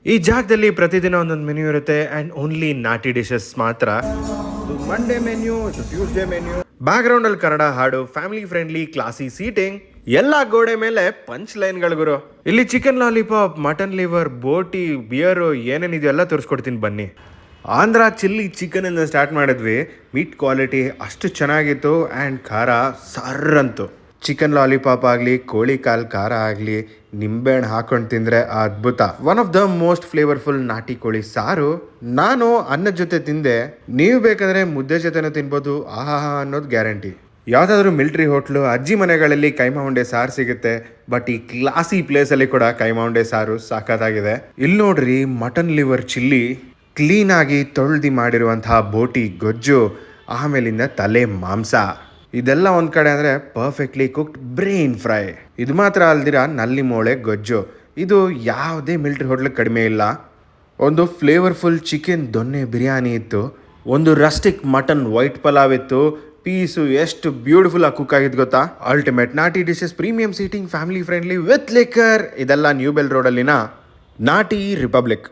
ಈ ಜಾಗದಲ್ಲಿ ಪ್ರತಿದಿನ ಒಂದೊಂದು ಮೆನ್ಯೂ ಇರುತ್ತೆ ಆ್ಯಂಡ್ ಓನ್ಲಿ ನಾಟಿ ಡಿಶಸ್ ಮಾತ್ರ. Monday menu, Tuesday menu. Back ground ಅಲ್ಲಿ ಕನ್ನಡ ಹಾಡು, ಫ್ಯಾಮಿಲಿ ಫ್ರೆಂಡ್ಲಿ, ಕ್ಲಾಸಿ ಸೀಟಿಂಗ್, ಎಲ್ಲ ಗೋಡೆ ಮೇಲೆ ಪಂಚ್ ಲೈನ್ಗಳು ಗುರು. ಇಲ್ಲಿ ಚಿಕನ್ ಲಾಲಿಪಾಪ್, ಮಟನ್ ಲಿವರ್, ಬೋಟಿ, ಬಿಯರು ಏನೇನಿದೆಯೋ ಎಲ್ಲ ತೋರಿಸ್ಕೊಡ್ತೀನಿ ಬನ್ನಿ. ಆಂಧ್ರ ಚಿಲ್ಲಿ ಚಿಕನ್ ಇಂದ ಸ್ಟಾರ್ಟ್ ಮಾಡಿದ್ವಿ. ಮೀಟ್ ಕ್ವಾಲಿಟಿ ಅಷ್ಟು ಚೆನ್ನಾಗಿತ್ತು ಆ್ಯಂಡ್ ಖಾರ ಸರ್ರಂತು. ಚಿಕನ್ ಲಾಲಿಪಾಪ್ ಆಗಲಿ, ಕೋಳಿ ಕಾಲು ಖಾರ ಆಗಲಿ, ನಿಂಬೆಹಣ್ಣು ಹಾಕೊಂಡು ತಿಂದರೆ ಅದ್ಭುತ. One of the most flavourful ನಾಟಿ ಕೋಳಿ ಸಾರು. ನಾನು ಅನ್ನದ ಜೊತೆ ತಿಂದೆ, ನೀವು ಬೇಕಾದರೆ ಮುದ್ದೆ ಜೊತೆನೂ ತಿನ್ಬೋದು. ಆಹಾ ಅನ್ನೋದು ಗ್ಯಾರಂಟಿ. ಯಾವುದಾದ್ರೂ ಮಿಲ್ಟ್ರಿ ಹೋಟ್ಲು, ಅಜ್ಜಿ ಮನೆಗಳಲ್ಲಿ ಕೈಮಾ ಉಂಡೆ ಸಾರು ಸಿಗುತ್ತೆ. ಬಟ್ ಈ ಕ್ಲಾಸಿ ಪ್ಲೇಸಲ್ಲಿ ಕೂಡ ಕೈಮಾ ಉಂಡೆ ಸಾರು ಸಾಕಾಗಿದೆ. ಇಲ್ಲಿ ನೋಡ್ರಿ, ಮಟನ್ ಲಿವರ್ ಚಿಲ್ಲಿ, ಕ್ಲೀನಾಗಿ ತೊಳ್ದು ಮಾಡಿರುವಂತಹ ಬೋಟಿ ಗೊಜ್ಜು, ಆಮೇಲಿಂದ ತಲೆ ಮಾಂಸ, ಇದೆಲ್ಲ ಒಂದು ಕಡೆ ಅಂದರೆ ಪರ್ಫೆಕ್ಟ್ಲಿ ಕುಕ್ಡ್ ಬ್ರೈನ್ ಫ್ರೈ. ಇದು ಮಾತ್ರ ಅಲ್ದಿರ ನಲ್ಲಿ ಮೋಳೆ ಗೊಜ್ಜು. ಇದು ಯಾವುದೇ ಮಿಲ್ಟ್ರಿ ಹೋಟ್ಲಿಗೆ ಕಡಿಮೆ ಇಲ್ಲ. ಒಂದು ಫ್ಲೇವರ್ಫುಲ್ ಚಿಕನ್ ದೊನ್ನೆ ಬಿರಿಯಾನಿ ಇತ್ತು. ಒಂದು ರಸ್ಟಿಕ್ ಮಟನ್ ವೈಟ್ ಪಲಾವ್ ಇತ್ತು. ಪೀಸು ಎಷ್ಟು ಬ್ಯೂಟಿಫುಲ್ ಆಗಿ ಕುಕ್ ಆಗಿದ್ದು ಗೊತ್ತಾ. ಅಲ್ಟಿಮೇಟ್ ನಾಟಿ dishes, premium seating, family friendly with liquor. ಇದೆಲ್ಲ ನ್ಯೂ ಬೆಲ್ ರೋಡಲ್ಲಿನ ನಾಟಿ ರಿಪಬ್ಲಿಕ್.